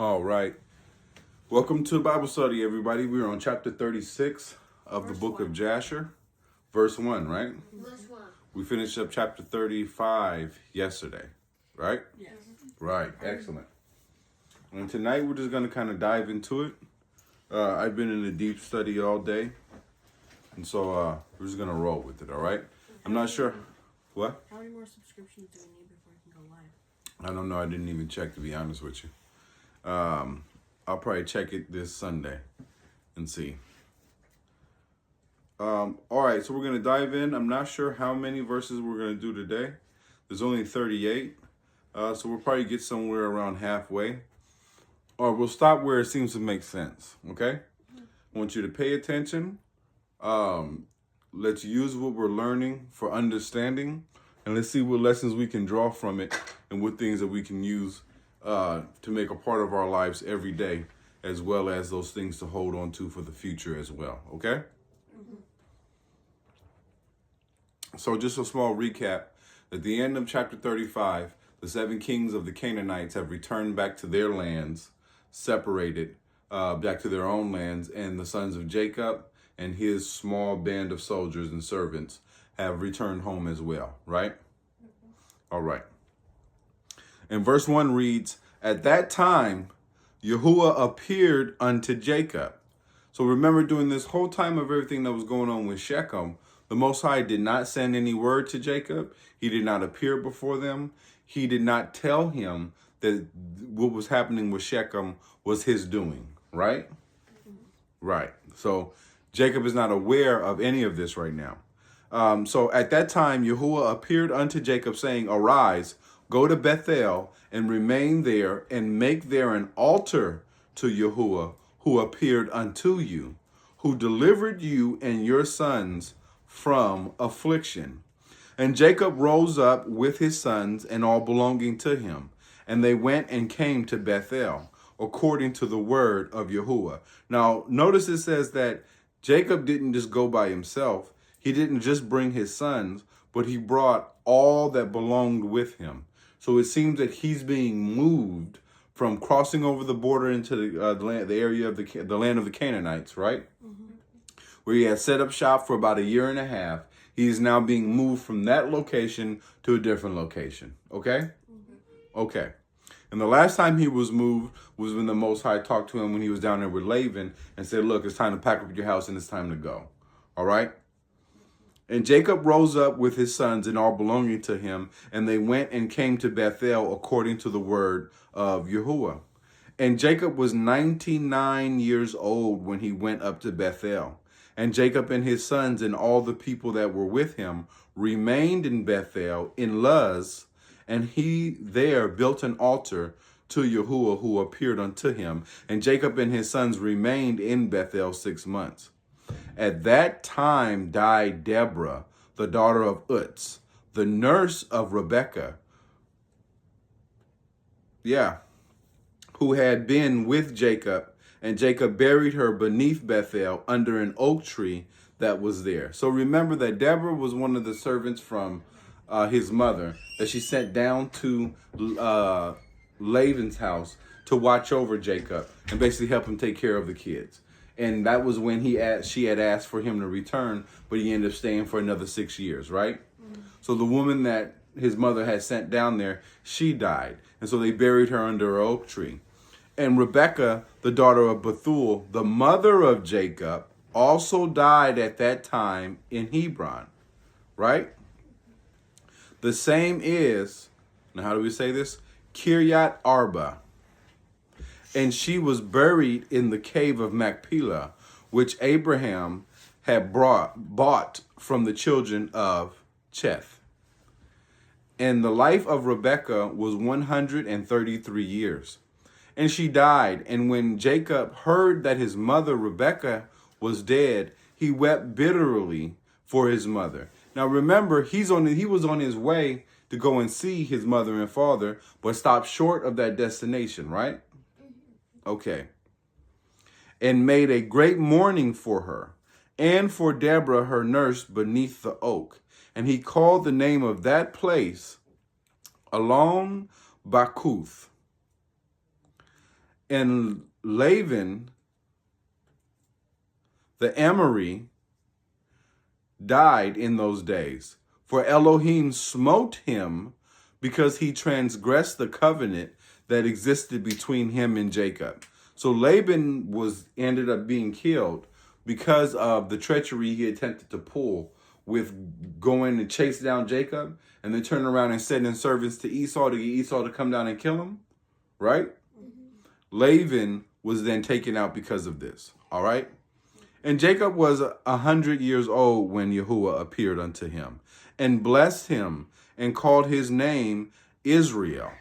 All right. Welcome to Bible study, everybody. We're on chapter 36 of the book of Jasher, verse 1, right? Verse 1. We finished up chapter 35 yesterday, right? Yes. Right. Excellent. And tonight we're just going to kind of dive into it. I've been in a deep study all day, and so we're just going to roll with it, all right? I'm not sure. What? How many more subscriptions do we need before we can go live? I don't know. I didn't even check, to be honest with you. I'll probably check it this Sunday and see. All right, so we're going to dive in. I'm not sure how many verses we're going to do today. There's only 38. So we'll probably get somewhere around halfway. Or we'll stop where it seems to make sense, okay? I want you to pay attention. Let's use what we're learning for understanding. And let's see what lessons we can draw from it and what things that we can use to make a part of our lives every day, as well as those things to hold on to for the future as well, okay? Mm-hmm. So just a small recap. At the end of chapter 35, the 7 kings of the Canaanites have returned back to their lands, separated back to their own lands, and the sons of Jacob and his small band of soldiers and servants have returned home as well, right? Mm-hmm. All right. And verse 1 reads, "At that time, Yahuwah appeared unto Jacob." So remember, during this whole time of everything that was going on with Shechem, the Most High did not send any word to Jacob. He did not appear before them. He did not tell him that what was happening with Shechem was his doing, right? Mm-hmm. Right. So Jacob is not aware of any of this right now. So at that time, Yahuwah appeared unto Jacob, saying, "Arise, go to Bethel and remain there, and make there an altar to Yahuwah, who appeared unto you, who delivered you and your sons from affliction." And Jacob rose up with his sons and all belonging to him, and they went and came to Bethel, according to the word of Yahuwah. Now, notice it says that Jacob didn't just go by himself. He didn't just bring his sons, but he brought all that belonged with him. So it seems that he's being moved from crossing over the border into the area of the land of the Canaanites, right? Mm-hmm. Where he had set up shop for about a year and a half. He is now being moved from that location to a different location. Okay? Mm-hmm. Okay. And the last time he was moved was when the Most High talked to him when he was down there with Laban and said, "Look, it's time to pack up your house and it's time to go." All right? And Jacob rose up with his sons and all belonging to him, and they went and came to Bethel according to the word of Yahuwah. And Jacob was 99 years old when he went up to Bethel. And Jacob and his sons and all the people that were with him remained in Bethel in Luz, and he there built an altar to Yahuwah, who appeared unto him. And Jacob and his sons remained in Bethel 6 months. At that time died Deborah, the daughter of Utz, the nurse of Rebekah, who had been with Jacob, and Jacob buried her beneath Bethel under an oak tree that was there. So remember that Deborah was one of the servants from his mother that she sent down to Laban's house to watch over Jacob and basically help him take care of the kids. And that was when she had asked for him to return, but he ended up staying for another 6 years, right? Mm-hmm. So the woman that his mother had sent down there, she died. And so they buried her under an oak tree. And Rebekah, the daughter of Bethuel, the mother of Jacob, also died at that time in Hebron, right? The same is, now how do we say this? Kiryat Arba. And she was buried in the cave of Machpelah, which Abraham had bought from the children of Cheth. And the life of Rebekah was 133 years. And she died. And when Jacob heard that his mother Rebekah was dead, he wept bitterly for his mother. Now remember, he was on his way to go and see his mother and father, but stopped short of that destination, right? Okay. And made a great mourning for her, and for Deborah, her nurse, beneath the oak. And he called the name of that place Alon Bakuth. And Laban, the Amorite, died in those days, for Elohim smote him because he transgressed the covenant that existed between him and Jacob. So Laban ended up being killed because of the treachery he attempted to pull with going to chase down Jacob and then turn around and sending servants to Esau to get Esau to come down and kill him, right? Laban was then taken out because of this, all right? And Jacob was 100 years old when Yahuwah appeared unto him and blessed him and called his name Israel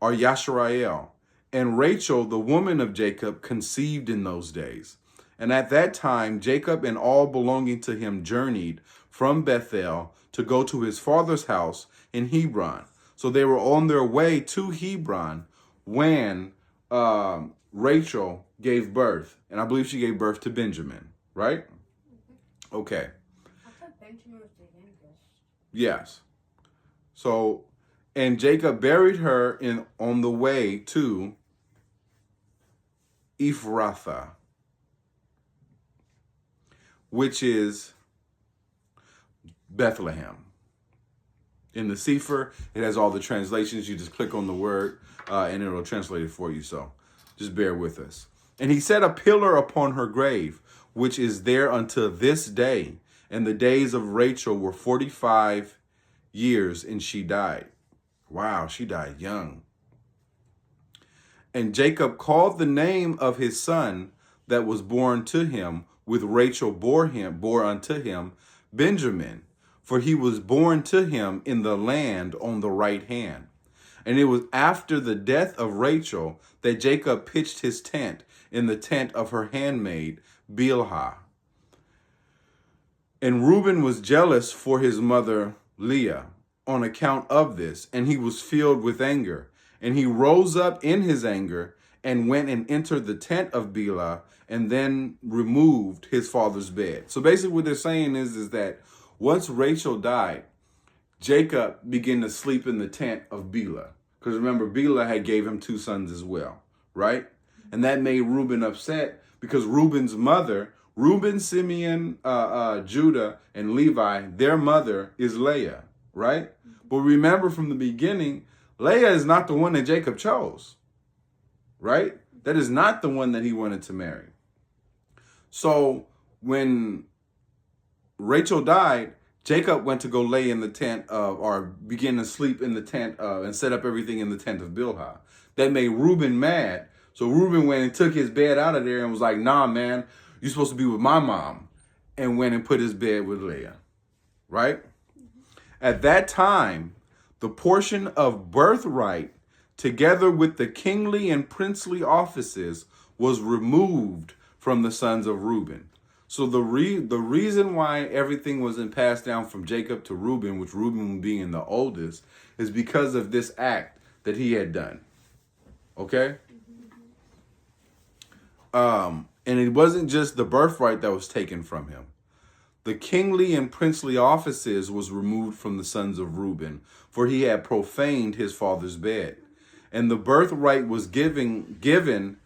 or Yashrael. And Rachel, the woman of Jacob, conceived in those days. And at that time, Jacob and all belonging to him journeyed from Bethel to go to his father's house in Hebron. So they were on their way to Hebron when Rachel gave birth. And I believe she gave birth to Benjamin. Right? Okay. I thought Benjamin was the youngest. Yes. So, and Jacob buried her on the way to Ephrathah, which is Bethlehem. In the Sefer, it has all the translations. You just click on the word and it'll translate it for you. So just bear with us. And he set a pillar upon her grave, which is there unto this day. And the days of Rachel were 45 years, and she died. Wow, she died young. And Jacob called the name of his son that was born to him, with Rachel bore unto him Benjamin, for he was born to him in the land on the right hand. And it was after the death of Rachel that Jacob pitched his tent in the tent of her handmaid Bilhah. And Reuben was jealous for his mother Leah on account of this, and he was filled with anger. And he rose up in his anger and went and entered the tent of Bilhah and then removed his father's bed. So basically what they're saying is that once Rachel died, Jacob began to sleep in the tent of Bilhah. Because remember, Bilhah had gave him 2 sons as well, right? And that made Reuben upset because Reuben's mother, Reuben, Simeon, Judah, and Levi, their mother is Leah, right? But remember from the beginning, Leah is not the one that Jacob chose, right? That is not the one that he wanted to marry. So when Rachel died, Jacob went to go lay in the tent or begin to sleep in the tent and set up everything in the tent of Bilhah. That made Reuben mad. So Reuben went and took his bed out of there and was like, nah, man, you're supposed to be with my mom. And went and put his bed with Leah, right? At that time, the portion of birthright, together with the kingly and princely offices, was removed from the sons of Reuben. So the reason why everything wasn't passed down from Jacob to Reuben, with Reuben being the oldest, is because of this act that he had done. Okay? And it wasn't just the birthright that was taken from him. The kingly and princely offices was removed from the sons of Reuben, for he had profaned his father's bed. And the birthright was given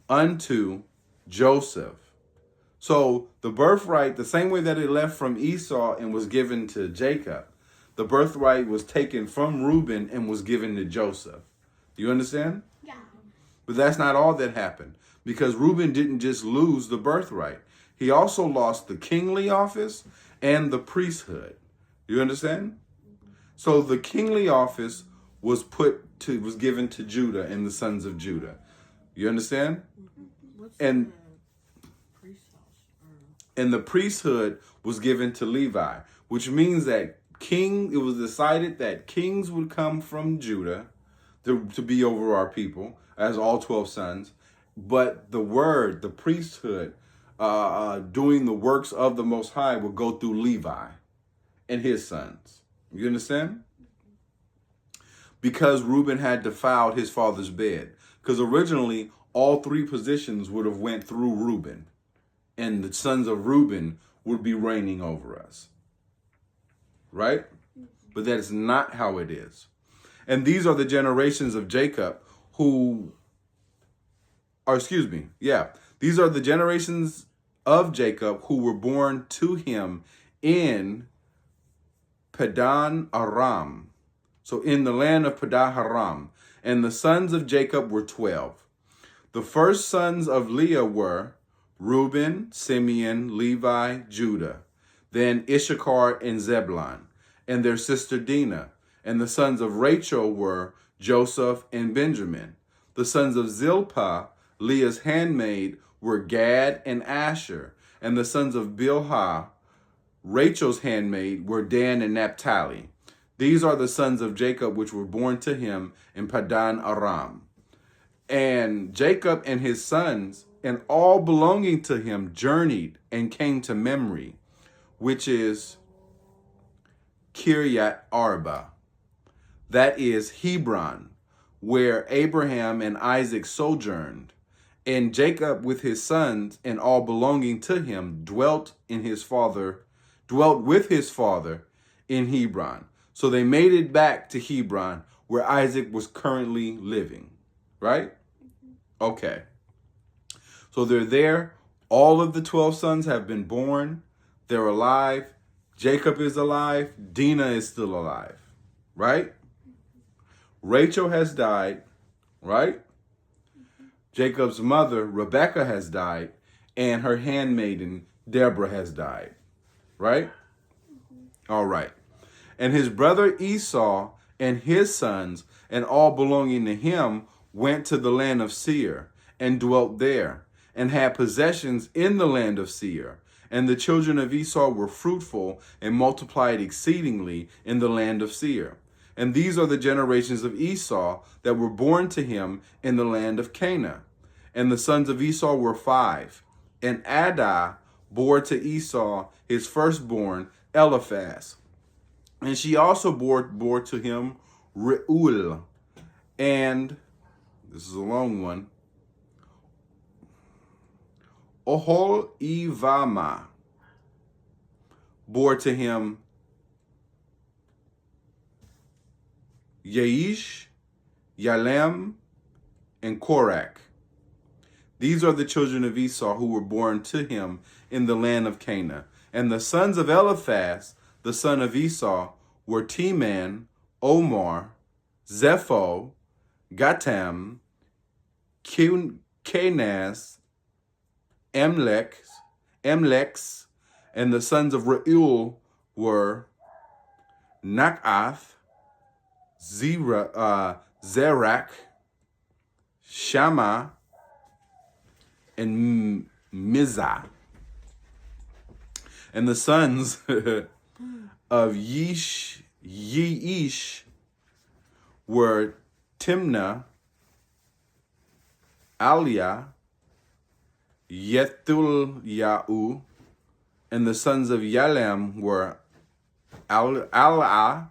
unto Joseph. So the birthright, the same way that it left from Esau and was given to Jacob, the birthright was taken from Reuben and was given to Joseph. Do you understand? Yeah. But that's not all that happened, because Reuben didn't just lose the birthright. He also lost the kingly office and the priesthood. You understand? So the kingly office was given to Judah and the sons of Judah. You understand? And the priesthood was given to Levi, which means that it was decided that kings would come from Judah to be over our people, as all 12 sons. But the priesthood, doing the works of the Most High, would go through Levi and his sons. You understand? Because Reuben had defiled his father's bed. Because originally, all 3 positions would have went through Reuben. And the sons of Reuben would be reigning over us. Right? But that is not how it is. And these are the generations of Jacob who or excuse me, yeah. These are the generations of Jacob who were born to him in Padan Aram. So in the land of Padan Aram. And the sons of Jacob were 12. The first sons of Leah were Reuben, Simeon, Levi, Judah. Then Issachar and Zebulun, and their sister Dinah. And the sons of Rachel were Joseph and Benjamin. The sons of Zilpah, Leah's handmaid, were Gad and Asher. And the sons of Bilhah, Rachel's handmaid, were Dan and Naphtali. These are the sons of Jacob which were born to him in Padan Aram. And Jacob and his sons and all belonging to him journeyed and came to Memre, which is Kiryat Arba. That is Hebron, where Abraham and Isaac sojourned. And Jacob with his sons and all belonging to him dwelt with his father in Hebron. So they made it back to Hebron, where Isaac was currently living. Right? Okay. So they're there. All of the 12 sons have been born. They're alive. Jacob is alive. Dinah is still alive. Right? Rachel has died. Right? Jacob's mother, Rebekah, has died. And her handmaiden, Deborah, has died. Right? All right. And his brother Esau and his sons and all belonging to him went to the land of Seir and dwelt there and had possessions in the land of Seir. And the children of Esau were fruitful and multiplied exceedingly in the land of Seir. And these are the generations of Esau that were born to him in the land of Canaan. And the sons of Esau were 5. And Adah bore to Esau his firstborn, Eliphaz. And she also bore to him Reuel. And, this is a long one, Oholibamah bore to him Yaish, Yalem, and Korach. These are the children of Esau who were born to him in the land of Canaan. And the sons of Eliphaz, the son of Esau, were Teman, Omar, Zepho, Gatam, Kenaz, Emlex, and the sons of Reuel were Nakath, Zerach, Shammah, and Mizah. And the sons of Yeish were Timnah, Aliah, Yethulyahu, and the sons of Yalam were Alah,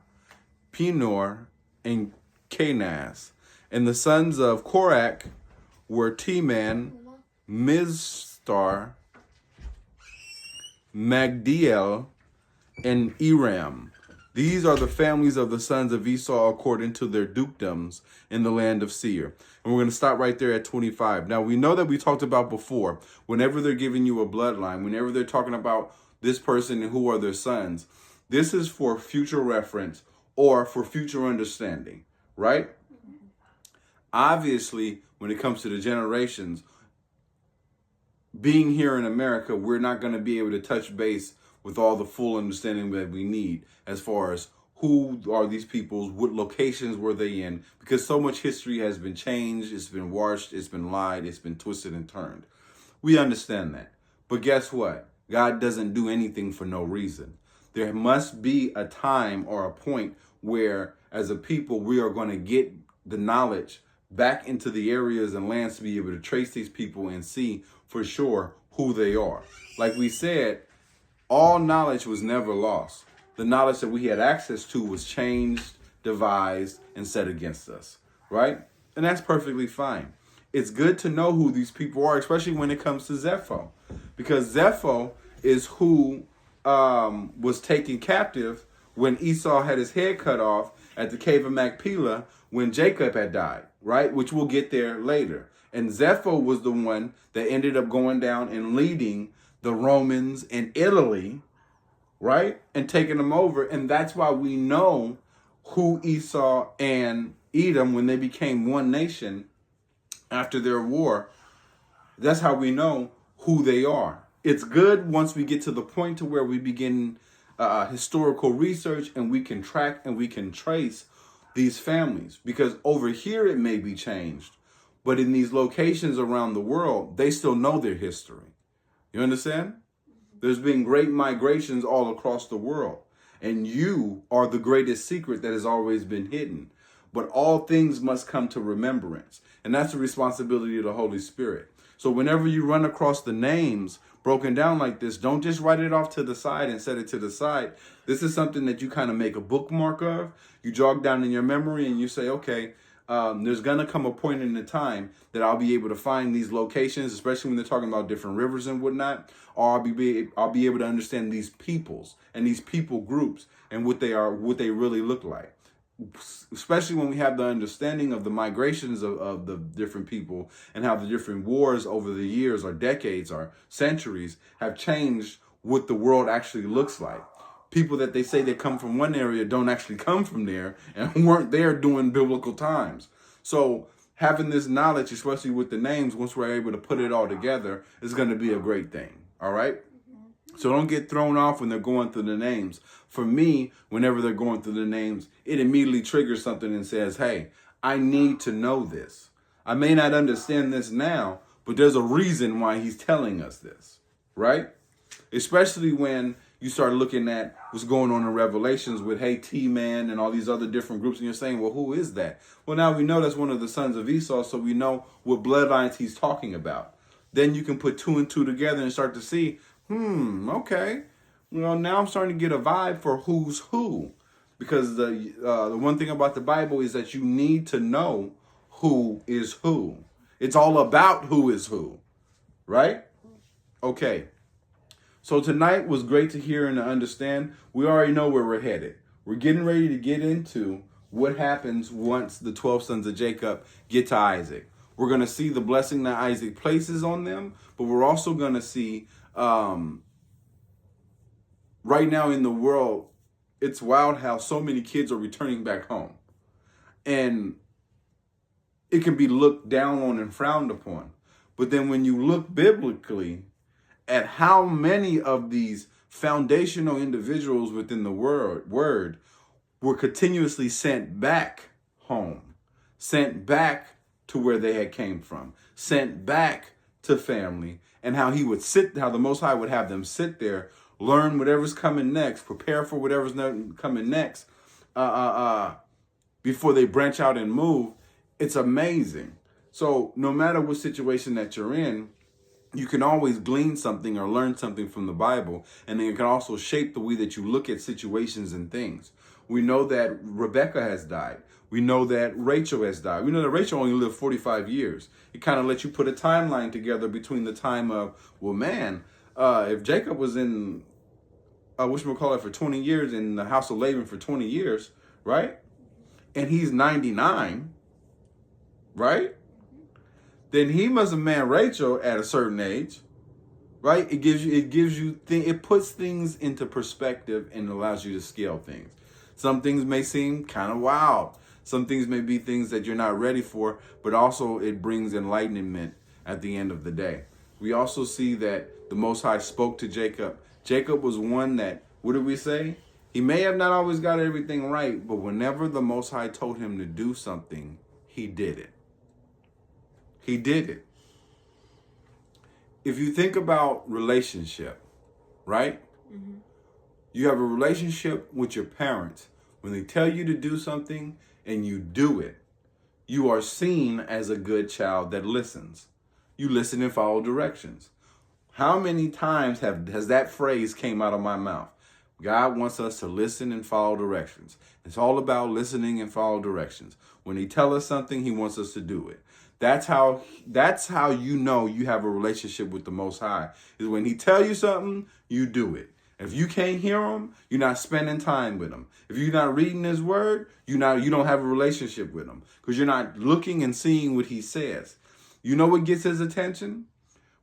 Pinor, and Kenaz. And the sons of Korach were Teman, Mizstar, Magdiel, and Eram. These are the families of the sons of Esau according to their dukedoms in the land of Seir. And we're going to stop right there at 25. Now, we know that we talked about before, whenever they're giving you a bloodline, whenever they're talking about this person and who are their sons, this is for future reference or for future understanding, right? Obviously, when it comes to the generations, being here in America, we're not going to be able to touch base with all the full understanding that we need as far as who are these peoples, what locations were they in, because so much history has been changed, it's been washed, it's been lied, it's been twisted and turned. We understand that. But guess what? God doesn't do anything for no reason. There must be a time or a point where, as a people, we are going to get the knowledge back into the areas and lands to be able to trace these people and see for sure who they are. Like we said, all knowledge was never lost. The knowledge that we had access to was changed, devised, and set against us, right? And that's perfectly fine. It's good to know who these people are, especially when it comes to Zepho, because Zepho is who was taken captive when Esau had his head cut off at the cave of Machpelah when Jacob had died, right? Which we'll get there later. And Zepho was the one that ended up going down and leading the Romans in Italy, right? And taking them over. And that's why we know who Esau and Edom, when they became one nation after their war, that's how we know who they are. It's good once we get to the point to where we begin historical research and we can track and we can trace these families. Because over here it may be changed, but in these locations around the world, they still know their history. You understand? There's been great migrations all across the world. And you are the greatest secret that has always been hidden. But all things must come to remembrance. And that's the responsibility of the Holy Spirit. So whenever you run across the names broken down like this, don't just write it off to the side and set it to the side. This is something that you kind of make a bookmark of. You jog down in your memory and you say, okay, there's going to come a point in the time that I'll be able to find these locations, especially when they're talking about different rivers and whatnot, or I'll be able to understand these peoples and these people groups and what they are, what they really look like. Especially when we have the understanding of the migrations of the different people and how the different wars over the years or decades or centuries have changed what the world actually looks like. People that they say they come from one area don't actually come from there and weren't there during biblical times. So having this knowledge, especially with the names, once we're able to put it all together, is going to be a great thing. All right? So don't get thrown off when they're going through the names. For me, whenever they're going through the names, it immediately triggers something and says, hey, I need to know this. I may not understand this now, but there's a reason why he's telling us this, right? Especially when you start looking at what's going on in Revelations with, hey, T-Man and all these other different groups, and you're saying, well, who is that? Well, now we know that's one of the sons of Esau, so we know what bloodlines he's talking about. Then you can put two and two together and start to see, okay. Well, now I'm starting to get a vibe for who's who. Because the one thing about the Bible is that you need to know who is who. It's all about who is who, right? Okay. So tonight was great to hear and to understand. We already know where we're headed. We're getting ready to get into what happens once the 12 sons of Jacob get to Isaac. We're going to see the blessing that Isaac places on them, but we're also going to see right now in the world, it's wild how so many kids are returning back home. And it can be looked down on and frowned upon. But then when you look biblically at how many of these foundational individuals within the word were continuously sent back home, sent back to where they had came from, sent back to family, and how how the Most High would have them sit there, learn whatever's coming next, prepare for whatever's coming next, before they branch out and move. It's amazing. So no matter what situation that you're in, you can always glean something or learn something from the Bible, and then it can also shape the way that you look at situations and things. We know that Rebecca has died. We know that Rachel has died. We know that Rachel only lived 45 years. It kind of lets you put a timeline together between the time of, well, man, if Jacob was in, whatchamacallit, for 20 years in the house of Laban for 20 years, right? And he's 99, right? Then he must have married Rachel at a certain age, right? It puts things into perspective and allows you to scale things. Some things may seem kind of wild. Some things may be things that you're not ready for, but also it brings enlightenment at the end of the day. We also see that the Most High spoke to Jacob. Jacob was one that, what did we say? He may have not always got everything right, but whenever the Most High told him to do something, he did it. He did it. If you think about relationship, right? Mm-hmm. You have a relationship with your parents. When they tell you to do something and you do it, you are seen as a good child that listens. You listen and follow directions. How many times has that phrase came out of my mouth? God wants us to listen and follow directions. It's all about listening and follow directions. When he tells us something, he wants us to do it. That's how you know you have a relationship with the Most High, is when he tell you something, you do it. If you can't hear him, you're not spending time with him. If you're not reading his word, you don't have a relationship with him, because you're not looking and seeing what he says. You know what gets his attention?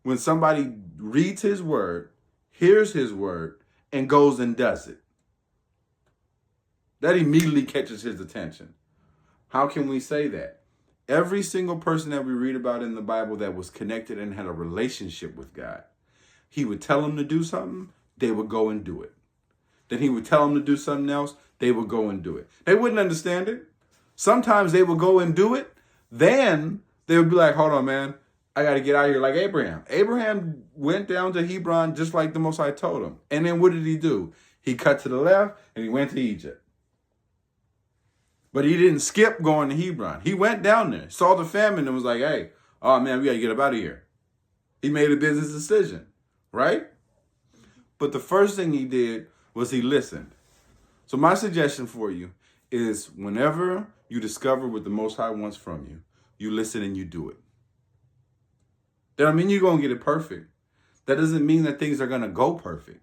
When somebody reads his word, hears his word, and goes and does it. That immediately catches his attention. How can we say that? Every single person that we read about in the Bible that was connected and had a relationship with God, he would tell them to do something, they would go and do it. Then he would tell them to do something else, they would go and do it. They wouldn't understand it. Sometimes they would go and do it. Then they would be like, hold on, man. I got to get out of here like Abraham. Abraham went down to Hebron just like the Most High told him. And then what did he do? He cut to the left and he went to Egypt. But he didn't skip going to Hebron. He went down there, saw the famine and was like, hey, oh man, we got to get up out of here. He made a business decision, right? But the first thing he did was he listened. So my suggestion for you is whenever you discover what the Most High wants from you, you listen and you do it. That doesn't mean you're going to get it perfect. That doesn't mean that things are going to go perfect.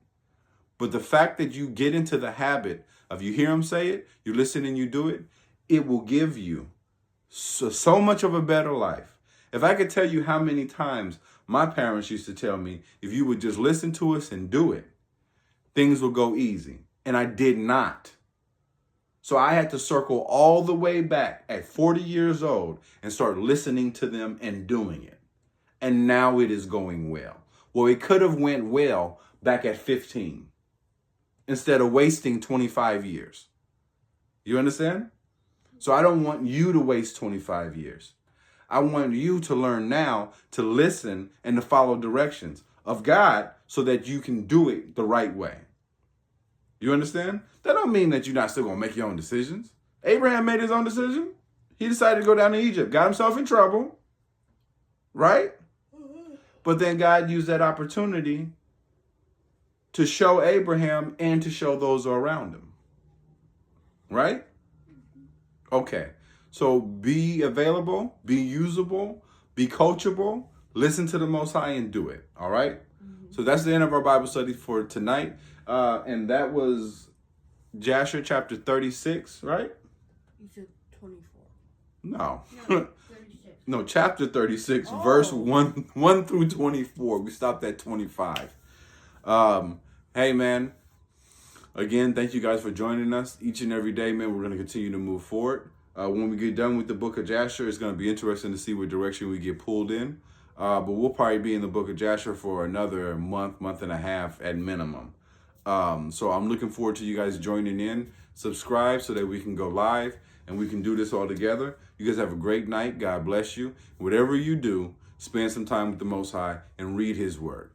But the fact that you get into the habit of you hear him say it, you listen and you do it, it will give you so much of a better life. If I could tell you how many times my parents used to tell me, if you would just listen to us and do it, things will go easy. And I did not. So I had to circle all the way back at 40 years old and start listening to them and doing it. And now it is going well. Well, it could have went well back at 15 instead of wasting 25 years. You understand? So I don't want you to waste 25 years. I want you to learn now to listen and to follow directions of God so that you can do it the right way. You understand? That don't mean that you're not still going to make your own decisions. Abraham made his own decision. He decided to go down to Egypt, got himself in trouble, right? But then God used that opportunity to show Abraham and to show those around him, right? Okay, so be available, be usable, be coachable, listen to the Most High and do it, all right? So that's the end of our Bible study for tonight. And that was Jasher chapter 36, right? You said 24. No. No, 36. No, chapter 36, verse 1 through 24. We stopped at 25. Hey, man. Again, thank you guys for joining us each and every day, man. We're going to continue to move forward. When we get done with the book of Jasher, it's going to be interesting to see what direction we get pulled in. But we'll probably be in the book of Jasher for another month and a half at minimum. So I'm looking forward to you guys joining in. Subscribe so that we can go live and we can do this all together. You guys have a great night. God bless you. Whatever you do, spend some time with the Most High and read his word.